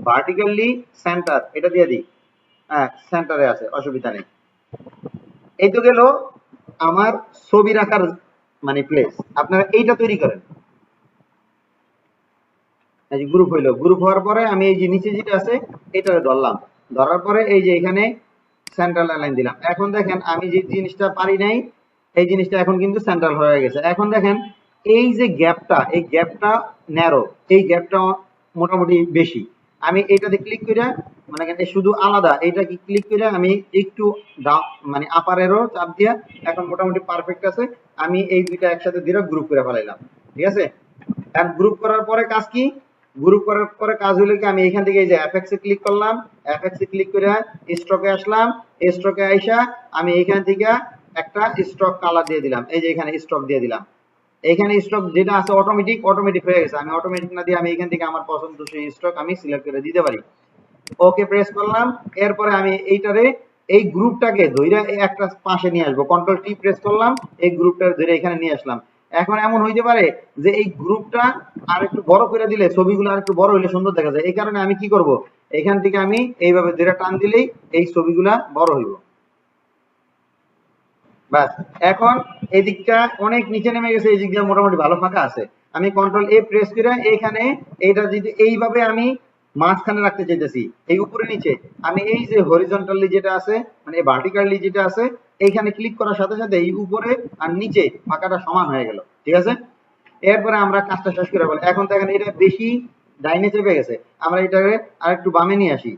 ভার্টিক্যালি সেন্টার এটা দিয়ে দিই, হ্যাঁ সেন্টারে আছে, অসুবিধা নেই। এই তো গেল আমার ছবি রাখার মানে প্লেস। আপনারা এইটা তৈরি করেন, এই যে গ্রুপ হইলো, গ্রুপ হওয়ার পরে আমি এই যে নিচে যেটা আছে এটারে ধরলাম, ধরার পরে এই যে এখানে সেন্ট্রাল লাইন দিলাম। এখন দেখেন আমি যে জিনিসটা পারি নাই, এই জিনিসটা এখন কিন্তু সেন্ট্রাল হয়ে গেছে। এখন দেখেন এই যে গ্যাপটা, এই গ্যাপটা ন্যারো, এই গ্যাপটা মোটামুটি বেশি। আমি এইটাতে ক্লিক করে মানে শুধু আলাদা এইটা কি ক্লিক করে আমি একটু মানে আপার এরো চাপ দিয়া এখন মোটামুটি পারফেক্ট আছে। আমি এই দুইটা একসাথে দিয়ে গ্রুপ করে ফেলাইলাম, ঠিক আছে। আর গ্রুপ করার পরে কাজ কি, গ্রুপ করার পরে কাজ হলো কি, আমি এখান থেকে এই যে এফএক্স এ ক্লিক করলাম, এফএক্স এ ক্লিক করে স্টকে আসলাম, স্টকে আইসা আমি এখান থেকে একটা স্টক কালার দিয়ে দিলাম, এই যে এখানে স্টক দিয়ে দিলাম। এখানে স্টক যেটা আছে অটোমেটিক হয়ে গেছে, আমি অটোমেটিক না দিয়ে আমি এখান থেকে আমার পছন্দ সেই স্টক আমি সিলেক্ট করে দিতে পারি। ওকে প্রেস করলাম, এরপরে আমি এইটারে এই গ্রুপটাকে ধইরা একটা পাশে নিয়ে আসবো, কন্ট্রোল টি প্রেস করলাম, এই গ্রুপটা ধরে এখানে নিয়ে আসলাম। এখন এমন হইতে পারে যে এই গ্রুপটা আর একটু বড় করে দিলে ছবিগুলো আর একটু বড় হইলে সুন্দর দেখা যায়, এই কারণে আমি কি করব, এখান থেকে আমি এইভাবে ধরে টান দিলেই এই ছবিগুলা বড় হইব, বাস। এখন এই দিকটা অনেক নিচে নেমে গেছে, এই দিক দিয়ে মোটামুটি ভালো ফাঁকা আছে। আমি কন্ট্রোল এ প্রেস করে এইখানে এইটা যদি এইভাবে আমি মাঝখানে রাখতে চাইতেছি, এই উপরে নিচে আমি এই যে হরিজন্টালি যেটা আছে মানে ভার্টিক্যালি যেটা আছে এইখানে ক্লিক করার সাথে সাথে এই উপরে আর নিচে ফাঁকাটা সমান হয়ে গেল, ঠিক আছে। এরপরে আমরা কাজটা শেষ করে বলি। এখন দেখেন এটা বেশি ডাইনে চেপে গেছে, আমরা এটাকে আরেকটু বামে নিয়ে আসি।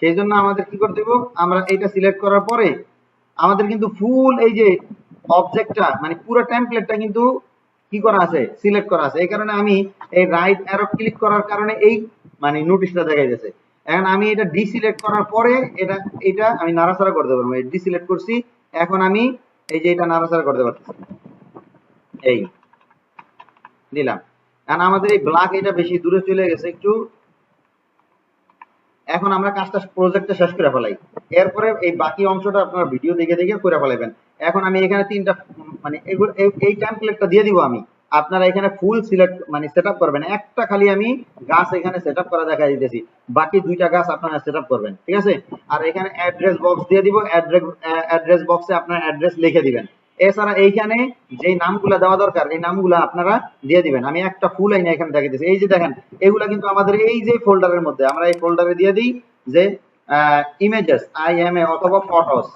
সেই জন্য আমাদের কি করতে হবে, আমরা এটা সিলেক্ট করার পরে আমাদের কিন্তু ফুল এই যে অবজেক্টটা মানে পুরো টেমপ্লেটটা কিন্তু কি করা আছে, সিলেক্ট করা আছে। এই কারণে আমি এই রাইট অ্যারো ক্লিক করার কারণে এই মানে নোটিশটা দেখা যাচ্ছে। এখন আমি এটা ডিসিলেক্ট করার পরে এটা এটা আমি নাড়াচাড়া করতে পারবো। এই ডিসিলেক্ট করছি, এখন আমি এই যে এটা নাড়াচাড়া করতে পারতেছি, এই দিলাম। কারণ আমাদের এই ব্ল্যাক এটা বেশি দূরে চলে গেছে একটু। এখন আমরা কাজটা প্রজেক্টটা শেষ করে ফেলাই, এরপরে এই বাকি অংশটা আপনারা ভিডিও দেখে দেখে করে ফেলাবেন। এখন আমি এখানে তিনটা মানে এগুলো এই টেমপ্লেটটা দিয়ে দিব আমি, আপনারা এখানে ফুল সিলেক্ট মানে সেটআপ করবেন। একটা খালি আমি গাছ এখানে সেটআপ করা দেখা দিতেছি, বাকি দুইটা গাছ আপনারা সেটআপ করবেন, ঠিক আছে। আর এখানে অ্যাড্রেস বক্স দিয়ে দিব, অ্যাড্রেস বক্সে আপনার অ্যাড্রেস লিখে দিবেন। এছাড়া এইখানে যে নামগুলা দেওয়া দরকার এই নামগুলা আপনারা দিয়ে দিবেন। আমি একটা ফুল আইনা এখানে দেখাইতেছি, এই যে দেখেন এগুলা কিন্তু আমাদের এই যে ফোল্ডারের মধ্যে, আমরা এই ফোল্ডারে দিয়ে দিই যে ইমেজেস IMA অথবা ফটোস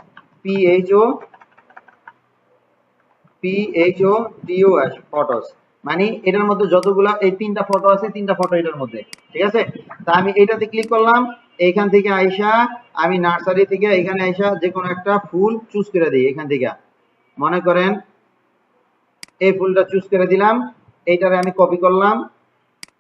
PHOTOS ফটোস, মানে এটার মধ্যে যতগুলা এই তিনটা ফটো আছে তিনটা ফটো এটার মধ্যে, ঠিক আছে। তা আমি এইটাতে ক্লিক করলাম, এইখান থেকে আইসা আমি নার্সারি থেকে এখানে আইসা যে কোনো একটা ফুল চুজ করে দিই। এখান থেকে মনে করেন এই ফুলটা চুজ করে দিলাম, এইটারে আমি কপি করলাম,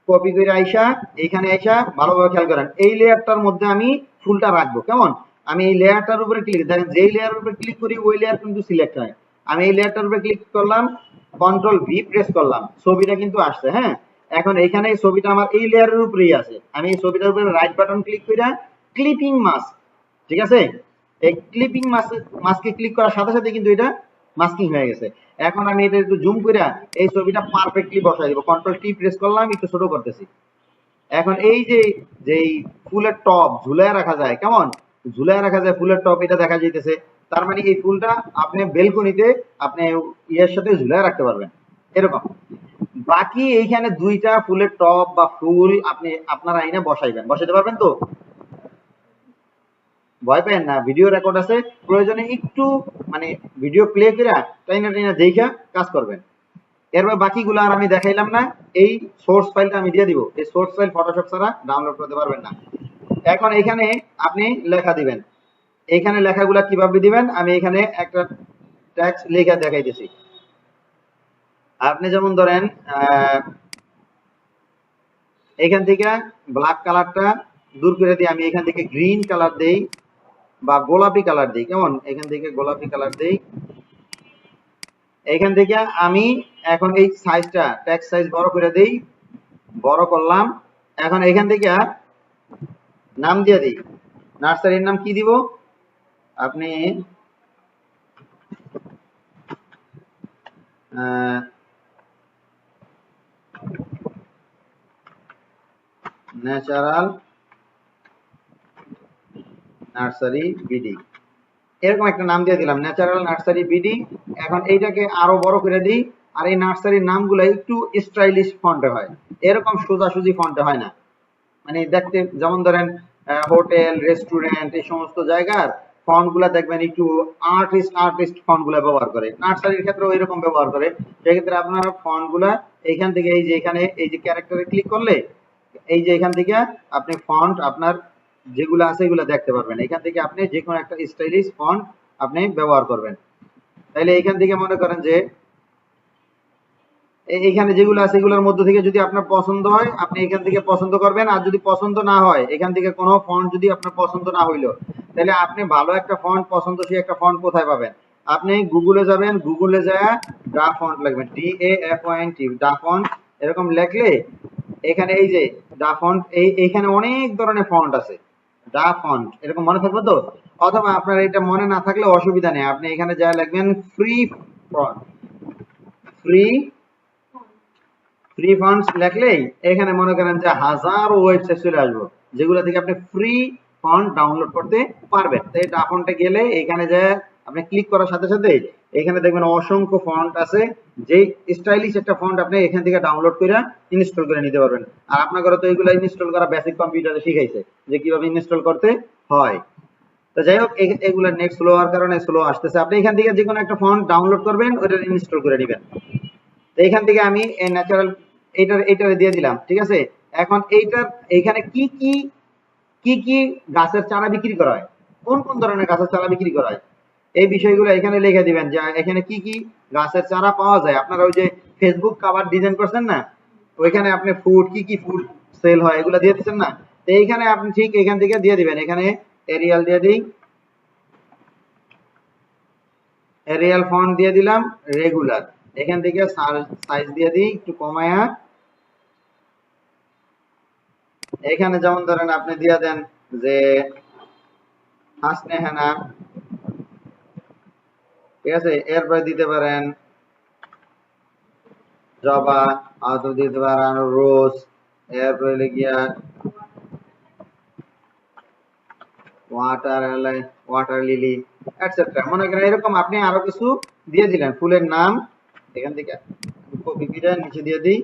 কপি করে আইসা এখানে আইসা ভালোভাবে খেয়াল করেন এই লেয়ারটার মধ্যে আমি ফুলটা রাখবো। কেমন, আমি এই লেয়ারটার উপরে ক্লিক, দেখেন যেই লেয়ারের উপরে ক্লিক করি ওই লেয়ার কিন্তু সিলেক্ট হয়। আমি এই লেয়ারটার উপরে ক্লিক করলাম, কন্ট্রোল ভি প্রেস করলাম, ছবিটা কিন্তু আসছে। হ্যাঁ, এখন এখানে এই ছবিটা আমার এই লেয়ারের উপরেই আছে, আমি এই ছবিটার উপরে রাইট বাটন ক্লিক করে ক্লিপিং মাস্ক, ঠিক আছে, এই ক্লিপিং মাস্কে ক্লিক করার সাথে সাথে কিন্তু এটা মাস্কিং হয়ে গেছে। এখন আমি এটা একটু জুম করে এই ছবিটা পারফেক্টলি বসাই দিব, কন্ট্রোল টি প্রেস করলাম, একটু ছোট করতেছি। এখন এই যে যেই ফুলের টপ ঝুলায় রাখা যায়, কেমন ঝুলায় রাখা যায় ফুলের টপ, এটা দেখা যাইতেছে। তার মানে এই ফুলটা আপনি বেলকনিতে আপনি ইয়ের সাথে ঝুলায় রাখতে পারবেন এরকম। বাকি এইখানে দুইটা ফুলের টপ বা ফুল আপনি আপনারা আইনা বসাইবেন, বসাইতে পারবেন তো? ভয় পেন না, ভিডিও রেকর্ড আছে, প্রয়োজনে একটু মানে ভিডিও প্লে করে টাইনা টাইনা দেখা কাজ করবেন। এরপর বাকিগুলো আর আমি দেখাইলাম না, এই সোর্স ফাইলটা আমি দিয়ে দিব। এই সোর্স ফাইল ফটোশপ ছাড়া ডাউনলোড করতে পারবেন না। এখন এখানে আপনি লেখা দিবেন, এখানে লেখাগুলা কিভাবে দিবেন আমি এখানে একটা টেক্সট লেখা দেখাইতেছি। আপনি যেমন ধরেন এখান থেকে ব্ল্যাক কালারটা দূর করে দিয়ে আমি এখান থেকে গ্রিন কালার দেই বা গোলাপি কালার দেই, কেমন এখান থেকে গোলাপি কালার দেই। এখান থেকে আমি এখন এই সাইজটা টেক্সট সাইজ বড় করে দেই, বড় করলাম। এখন এখান থেকে নাম দিয়ে দিই, নার্সারির নাম কি দিব আপনি ন্যাচারাল নার্সারি বিডি, এরকম একটা নাম দিয়ে দিলাম, ন্যাচারাল নার্সারি বিডি। এখন এইটাকে আরো বড় করে দিই, আর এই নার্সারির নামগুলো একটু স্টাইলিশ ফন্টে হয়, এরকম সোজাসুজি ফন্টে হয় না। মানে দেখতে যেমন ধরেন হোটেল রেস্টুরেন্ট এই সমস্ত জায়গার ফন্ট গুলা দেখবেন একটু আর্টিস্ট ফন্ট গুলা ব্যবহার করে, নার্সারির ক্ষেত্রেও এরকম ব্যবহার করে। সেক্ষেত্রে আপনারা ফন্ট গুলা এইখান থেকে এই যে এখানে এই যে ক্যারেক্টারে ক্লিক করলে এই যে এখান থেকে আপনি ফন্ট আপনার যেগুলো আছে এগুলো দেখতে পারবেন। এখান থেকে আপনি যে কোনো একটা স্টাইলিশ ফন্ট আপনি ব্যবহার করবেন। তাইলে এখান থেকে মনে করেন যে এইখানে যেগুলো আছে এগুলোর মধ্যে থেকে যদি আপনার পছন্দ হয় আপনি এখান থেকে পছন্দ করবেন, আর যদি পছন্দ না হয় এখান থেকে কোনো ফন্ট যদি আপনার পছন্দ না হইলো, তাহলে আপনি ভালো একটা ফন্ট পছন্দসই একটা ফন্ট কোথায় পাবেন? আপনি গুগলে যাবেন, গুগলে যায় ডা ফন্ট লিখবেন, DAFONT ডা ফন্ট, এরকম লিখলে এখানে এই যে ডা ফন্ট এইখানে অনেক ধরনের ফন্ট আছে, ডা ফন্ট এরকম মনে থাকবে তো। অথবা আপনার এটা মনে না থাকলে অসুবিধা নেই, আপনি এখানে যা লিখবেন ফ্রি ফন্ট, ফ্রি ফন্টস লিখলেই এখানে মনে করেন যে হাজারো ওয়েবসাইট চলে আসবে যেগুলো থেকে আপনি ফ্রি ফন্ট ডাউনলোড করতে পারবেন। তো এই ডা ফন্টে গেলে এখানে যে আপনি ক্লিক করার সাথে সাথে এখানে দেখবেন অসংখ্য ফন্ট আছে, যে স্টাইলিশ একটা ফন্ট আপনি এখান থেকে ডাউনলোড করে ইনস্টল করে নিতে পারবেন। আর আপনারা তো এগুলো ইনস্টল করা বেসিক কম্পিউটারে শিখাইছে যে কিভাবে ইনস্টল করতে হয়। তো যাই হোক এগুলো নেট স্লো হওয়ার কারণে স্লো আসতেছে। আপনি এখান থেকে যে কোনো একটা ফন্ট ডাউনলোড করবেন, ওটা ইনস্টল করে নেবেন। তো এখান থেকে আমি এই ন্যাচারাল এইটারে দিয়ে দিলাম, ঠিক আছে। এখন এইটার এখানে কি কি গাছের চারা বিক্রি করা হয়, কোন কোন ধরনের গাছের চারা বিক্রি করা হয়, এই বিষয়গুলো এখানে লিখে দিবেন যে এখানে কি কি গাছের চারা পাওয়া যায়। আপনারা ওই যে ফেসবুক কভার ডিজাইন করছেন না, ওইখানে আপনি ফুড কি কি ফুড সেল হয় এগুলো দিয়ে দিচ্ছেন না, তো এইখানে আপনি ঠিক এখান থেকে দিয়ে দিবেন। এখানে এরিয়াল দিয়ে দিই, এরিয়াল ফন্ট দিয়ে দিলাম, রেগুলার। এখান থেকে সাইজ দিয়ে দিই একটু কমায়া। এখানে যেমন ধরেন আপনি দিয়ে দেন যে হাসনেহানা, ঠিক আছে, এরপরে দিতে পারেন জবা, হয়তো দিতে পারেন রোজ, এরপরে গিয়া ওয়াটার লিলি এটসেট্রা। মনে করেন এরকম আপনি আরো কিছু দিয়ে দিলেন ফুলের নাম। এখান থেকে কপি করে নিচে দিয়ে দিই।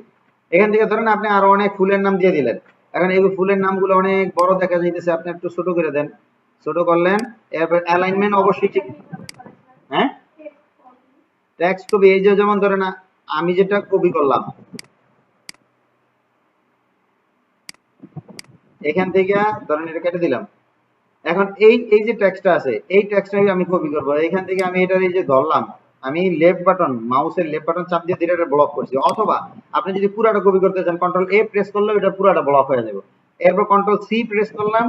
এখান থেকে ধরেন আপনি আরো অনেক ফুলের নাম দিয়ে দিলেন। এখন এই ফুলের নামগুলো অনেক বড় দেখা যাইতেছে, আপনি একটু ছোট করে দেন। ছোট করলেন, এরপর অ্যালাইনমেন্ট অবশ্যই ঠিক। হ্যাঁ, টেক্সট কপি, এই যে যেমন ধরেন আমি যেটা কপি করলাম এখান থেকে ধরেন এটা কেটে দিলাম। এখন এই এই যে টেক্সটটা আছে এই টেক্সটটাই আমি কপি করব। এখান থেকে আমি এটার এই যে ধরলাম, আমি লেফট বাটন, মাউসের লেফট বাটন চাপ দিয়ে এটা ব্লক করছি। অথবা আপনি যদি পুরাটা কপি করতে চান কন্ট্রোল এ প্রেস করলে এটা পুরাটা ব্লক হয়ে যাবে। এরপর কন্ট্রোল সি প্রেস করলাম,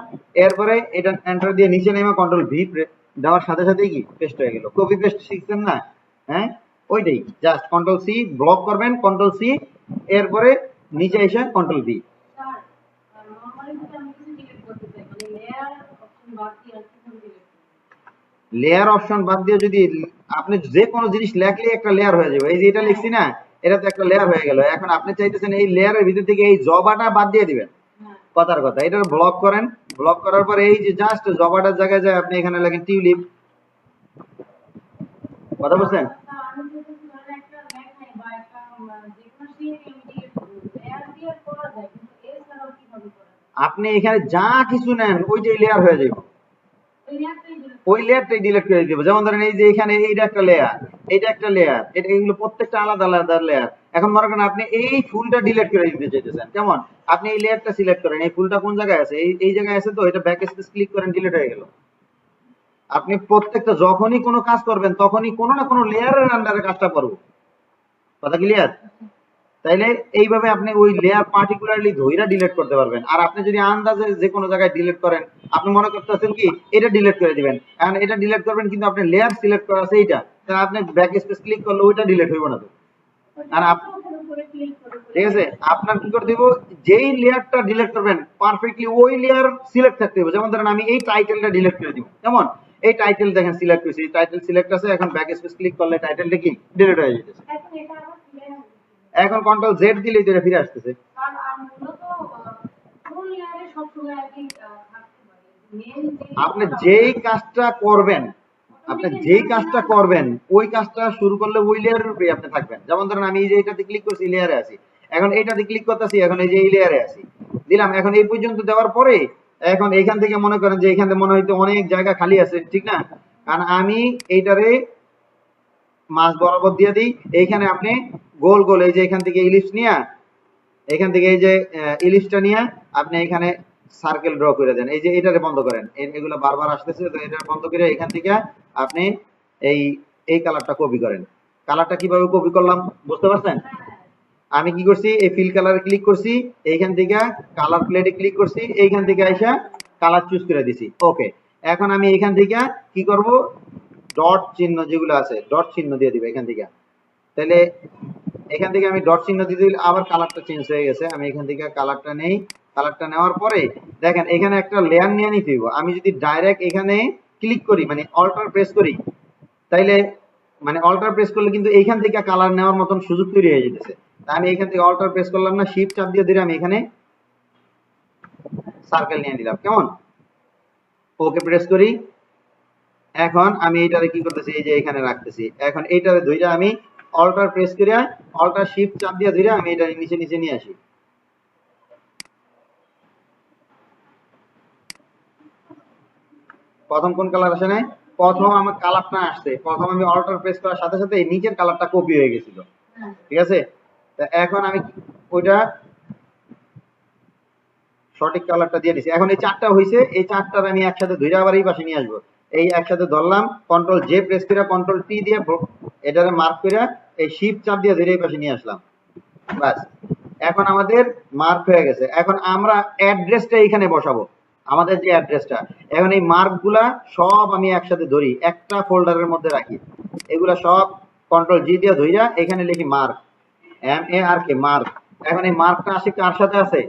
এরপরে এটা এন্টার দিয়ে নিচে নেমে কন্ট্রোল ভি দেওয়ার সাথে সাথেই কি পেস্ট হয়ে গেল। কপি পেস্ট শিখছেন না? হ্যাঁ, ওইটাই। জাস্ট কন্ট্রোল সি ব্লক করবেন, কন্ট্রোল সি, এরপরে নিচে এসে কন্ট্রোল ভি। লেয়ার অপশন বাদ দিয়ে যদি আপনি যে কোনো জিনিস লেখলে একটা লেয়ার হয়ে যাবে। এই যে এটা লিখছি না, এটা তো একটা লেয়ার হয়ে গেল। এখন আপনি চাইতেছেন এই লেয়ারের ভিতর থেকে এই জবাটা বাদ দিয়ে দিবেন। কথার কথা, এটা ব্লক করেন। ব্লক করার পর এই যে জাস্ট জবাটার জায়গায় যায় আপনি এখানে লেখেন টিউলিপ। কথা বলছেন? আপনি এখানে যা কিছু নেন ওই যে লেয়ার হয়ে যাবে, ওই লেয়ারটাই ডিলিট করে দিব। যেমন ধরেন এই যে এখানে এইটা একটা লেয়ার, এটা একটা লেয়ার, এটা এগুলো প্রত্যেকটা আলাদা আলাদা লেয়ার। এখন মনে করেন আপনি এই ফুলটা ডিলিট করে দিতে চাইতেছেন, কেমন? আপনি এই লেয়ারটা সিলেক্ট করেন, এই ফুলটা কোন জায়গায় আছে, এই জায়গায় আছে, তো এটা ব্যাক স্পেস ক্লিক করেন, ডিলিট হয়ে গেল। আপনি প্রত্যেকটা যখনই কোনো কাজ করবেন তখনই কোনো না কোনো লেয়ারের আন্ডারে কাজটা করবো। কথা ক্লিয়ার? তাইলে এইভাবে আপনি ওই লেয়ার পার্টিকুলারলি ধইরা ডিলিট করতে পারবেন। আর আপনি যদি আন্দাজে যে কোনো জায়গায় ডিলিট করেন, আপনি মনে করতেছেন কি এটা ডিলিট করে দিবেন, এখন এটা ডিলিট করবেন কিন্তু আপনি লেয়ার সিলেক্ট করা আছে এইটা, তাহলে আপনি ব্যাক স্পেস ক্লিক করলে ওইটা ডিলিট হইব না তো। আর ঠিক আছে, আপনার কি করে দিব, যেই লেয়ারটা ডিলিট করবেন পারফেক্টলি ওই লেয়ার সিলেক্ট থাকতে হবে। যেমন ধরেন আমি এই টাইটেলটা ডিলিট করে দিব, কেমন? এই টাইটেল দেখেন সিলেক্ট হয়েছে, টাইটেল সিলেক্ট আছে, এখন ব্যাক স্পেস ক্লিক করলে টাইটেলটা কি ডিলিট হয়ে যেতেছে। এখন কন্ট্রোল জেড দিলেই তো এটা ফিরে আসতেছে। আপনি যেই কাজটা করবেন, আপনি যেই কাজটা করবেন ওই কাজটা শুরু করলে ওই লেয়ারের উপরে আপনি থাকবেন। যেমন ধরেন আমি এই যে এটাতে ক্লিক করছি, লেয়ারে আছি, এখন এইটাতে ক্লিক করতেছি, এখন এই যে এই লেয়ারে আছি, দিলাম। এখন এই পর্যন্ত দেওয়ার পরে এখন এইখান থেকে মনে করেন যে এখানে মনে হইতো অনেক জায়গা খালি আছে, ঠিক না? কারণ আমি এইটারে মাছ বরাবর দিয়ে দিই। এইখানে আপনি গোল গোল এই যে এখান থেকে ইলিশ নিয়ে, এখান থেকে এই যে ইলিশটা নিয়ে আপনি এখানে সার্কেল ড্র করে দেন। এই যে এটারে বন্ধ করেন, এগুলো বারবার আসতেছে, তো এটা বন্ধ করে এখান থেকে আপনি এই এই কালারটা কপি করেন। কালারটা কিভাবে কপি করলাম বুঝতে পারছেন? আমি কি করছি, এই ফিল কালারে ক্লিক করছি, এইখান থেকে কালার প্লেটে ক্লিক করছি, এইখান থেকে আইসা কালার চুজ করে দিছি। ওকে, এখন আমি এখান থেকে কি করব, ডট চিহ্ন যেগুলো আছে ডট চিহ্ন দিয়ে দিব এখান থেকে। তাহলে এখান থেকে আমি ডট চিহ্ন দিয়ে দিলে আবার কালারটা চেঞ্জ হয়ে গেছে। আমি এখান থেকে কালারটা নেই, কালারটা নেওয়ার পরে দেখেন এখানে একটা লেয়ার নিয়ে নিতে হইব। আমি যদি ডাইরেক্ট এখানে ক্লিক করি মানে অল্টার প্রেস করি, তাইলে মানে অল্টার প্রেস করলে কিন্তু এইখান থেকে কালার নেওয়ার মতন সুযোগ তৈরি হয়ে যেতেছে। তাই আমি এখান থেকে অল্টার প্রেস করলাম না, শিফট চাপ দিয়ে দিলে আমি এখানে সার্কেল নিয়ে নিলাম, কেমন? ওকে প্রেস করি। এখন আমি এইটারে কি করতেছি, এই যে এখানে রাখতেছি। এখন এইটারে ধইরা আমি অল্টার প্রেস করে অল্টার শিফট চাপ দিয়ে ধরে আমি এটা নিচে নিচে নিয়ে আসি। প্রথম কোন কালার আসে নাই? প্রথম আমার কালারটা আসছে, প্রথম আমি অল্টার প্রেস করার সাথে সাথে এই নিচের কালারটা কপি হয়ে গেছিল, ঠিক আছে? তা এখন আমি ওইটা সঠিক কালারটা দিয়ে দিছি। এখন এই চারটা হইছে, এই চারটার আমি একসাথে ধরে আবার এই পাশে নিয়ে আসবো। এই একসাথে ধরলাম, কন্ট্রোল জে প্রেস করে কন্ট্রোল টি দিয়ে এটারে মার্ক করে এই শিফট চাপ দিয়ে ধরে এই পাশে নিয়ে আসলাম। বাস, এখন আমাদের মার্ক হয়ে গেছে। এখন আমরা অ্যাড্রেসটা এখানে বসাবো, আমাদের যে অ্যাড্রেসটা। এখন এই মার্কগুলা সব আমি একসাথে ধরি, একটা ফোল্ডারের মধ্যে রাখি। এগুলা সব কন্ট্রোল জি দিয়ে ধইরা এখানে লিখি মার্ক, MARK, মার্ক। এখন এই মার্কটা আসে কার সাথে আছে?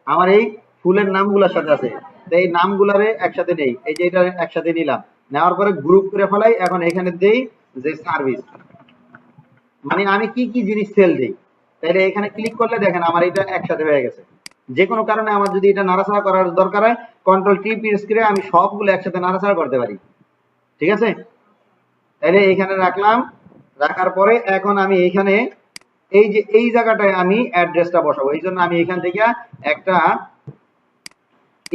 আমার এই ফুলের নামগুলোর সাথে আছে। তো এই নামগুলারে একসাথে নেই, এই যে এটা একসাথে নিলাম, নেওয়ার পরে গ্রুপ করে ফেলাই। এখন এখানে দেই যে সার্ভিস, মানে আমি কি কি জিনিস সেল দিই। তাহলে এখানে ক্লিক করলে দেখেন আমার এটা একসাথে হয়ে গেছে। যে কোনো কারণে আমার যদি এটা নাড়াচাড়া করার দরকার হয়, কন্ট্রোল টি প্রেস করে আমি সবগুলো একসাথে নাড়াচাড়া করতে পারি। ঠিক আছে, তাহলে এখানে রাখলাম। রাখার পরে এখন আমি এখানে এই যে এই জায়গাটায় আমি অ্যাড্রেসটা বসাবো। এই জন্য আমি এখান থেকে একটা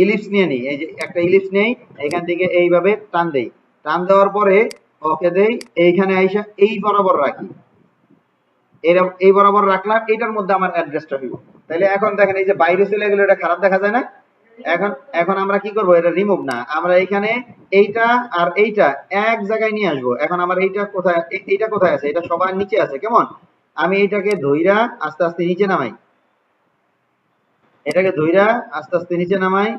ইলিপস নিয়ে নিই, এই যে একটা ইলিপস নেই, এখান থেকে এইভাবে টান দেই। টান দেওয়ার পরে ওকে দেই, এইখানে আইসা এই বরাবর রাখি। এই বরাবর রাখলাম, এটার মধ্যে আমার অ্যাড্রেসটা হইব। তাহলে এখন দেখেন এই যে বাইরে চলে গেলে এটা খারাপ দেখা যায় না? এখন এখন আমরা কি করব, এটা রিমুভ না, আমরা এখানে এইটা আর এইটা এক জায়গায় নিয়ে আসবো। এখন আমার এইটা কোথায়, এইটা কোথায় আছে? এটা সবার নিচে আছে। কেমন? আমি এইটাকে ধইরা আস্তে আস্তে নিচে নামাই, এটাকে ধইরা আস্তে আস্তে নিচে নামাই।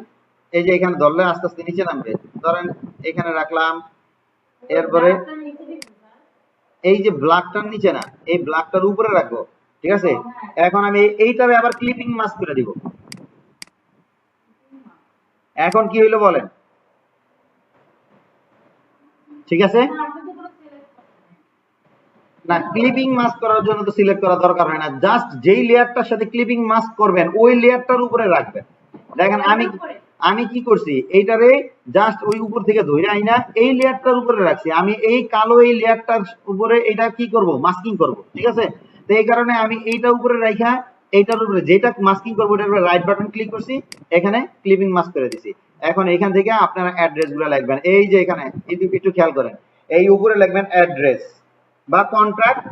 এই যে এখানে ধরলে আস্তে আস্তে নিচে নামবে। ধরেন এখানে রাখলাম, এরপরে এই যে ব্ল্যাকটার নিচে না, এই ব্ল্যাকটার উপরে রাখবো। ঠিক আছে, এখন আমি এইটারে আবার ক্লিপিং মাস্ক করে দিব। এখন কি হইলো বলেন? ঠিক আছে না? ক্লিপিং মাস্ক করার জন্য তো সিলেক্ট করা দরকার হয় না, জাস্ট যেই লেয়ারটার সাথে ক্লিপিং মাস্ক করবেন ওই লেয়ারটার উপরে রাখবেন। দেখেন আমি আমি কি করছি, এইটারে জাস্ট ওই উপর থেকে ধরে আইনা এই লেয়ারটার উপরে রাখছি। আমি এই কালো এই লেয়ারটার উপরে এটা কি করব, মাস্কিং করব। ঠিক আছে, তো এই কারণে আমি এইটা উপরে রাখা, এইটার উপরে যেটা মাস্কিং করবো এটার উপরে রাইট বাটন ক্লিক করছি, এখানে ক্লিপিং মাস্ক করে দিছি। এখন এখান থেকে আপনারা অ্যাড্রেস গুলো লিখবেন। এই যে এখানে একটু খেয়াল করেন, এই উপরে লিখবেন অ্যাড্রেস বা কন্ট্রাক্ট,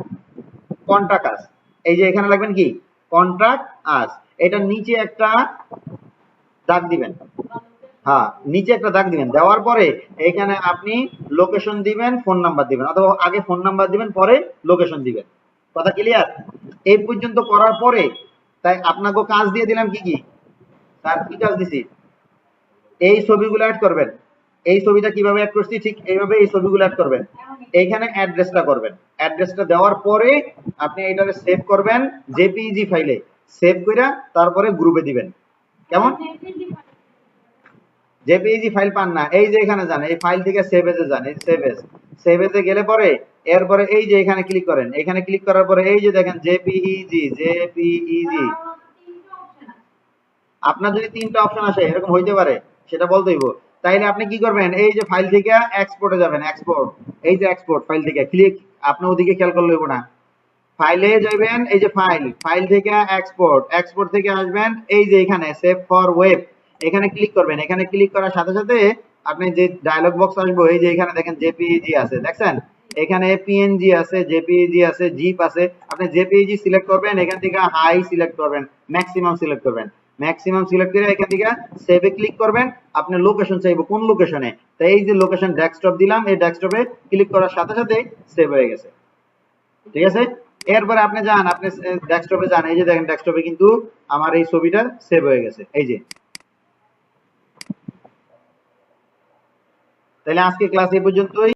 কন্ট্রাক্ট আস। এই যে এখানে লিখবেন কি, কন্ট্রাক্ট আস। এটার নিচে একটা দাগ দিবেন, হ্যাঁ নিচে একটা দাগ দিবেন। দেওয়ার পরে এখানে আপনি লোকেশন দিবেন, ফোন নাম্বার দিবেন, অথবা আগে ফোন নাম্বার দিবেন পরে লোকেশন দিবেন। কথা ক্লিয়ার? এই পর্যন্ত করার পরে তাই আপনাকে কাজ দিয়ে দিলাম কি কি, তার কি কাজ দিছি, এই ছবিগুলো অ্যাড করবেন। এই ছবিটা কিভাবে অ্যাড করছি, ঠিক এইভাবে এই ছবিগুলো অ্যাড করবেন। এইখানে অ্যাড্রেসটা করবেন। অ্যাড্রেসটা দেওয়ার পরে আপনি এটাকে সেভ করবেন জেপিইজি ফাইলে, সেভ করে তারপরে গ্রুপে দিবেন। কেমন? জেপিইজি ফাইল পান না, এই যে এখানে যান, এই ফাইল থেকে সেভ এজে যান, এই সেভ এজ, সেভ এজে গেলে পরে এরপরে এই যে এখানে ক্লিক করেন। এখানে ক্লিক করার পরে এই যে দেখেন জেপিইজি, জেপিইজি। আপনার যদি তিনটা অপশন আসে, এরকম হইতে পারে, সেটা বলতে হইব। তাইলে আপনি কি করবেন, এই যে ফাইল থেকে এক্সপোর্টে যাবেন, এক্সপোর্ট, এই যে এক্সপোর্ট ফাইল থেকে ক্লিক, আপনি ওদিকে খেয়াল করলে হইব না। ফাইলে যাবেন, এই যে ফাইল, ফাইল থেকে এক্সপোর্ট, এক্সপোর্ট থেকে আসবেন এই যে এখানে সেভ ফর ওয়েব, এখানে ক্লিক করবেন। এখানে ক্লিক করার সাথে সাথে আপনি যে ডায়লগ বক্স আসবে, এই যে এখানে দেখেন জেপিইজি আছে, দেখছেন? এখানে পিএনজি আছে, জেপিইজি আছে, জিপ আছে। আপনি জেপিইজি সিলেক্ট করবেন, এখান থেকে হাই সিলেক্ট করবেন, ম্যাক্সিমাম সিলেক্ট করবেন, ম্যাক্সিমাম সিলেক্ট করে এখান থেকে সেভে ক্লিক করবেন। আপনি লোকেশন চাইবো কোন লোকেশনে, তাই এই যে লোকেশন ডেস্কটপ দিলাম, এই ডেস্কটপে ক্লিক করার সাথে সাথে সেভ হয়ে গেছে। ঠিক আছে, এরপরে আপনি যান, আপনি ডেস্কটপে যান, এই যে দেখেন ডেস্কটপে কিন্তু আমার এই ছবিটা সেভ হয়ে গেছে। এই যে, তাহলে আজকে ক্লাস এই পর্যন্তই।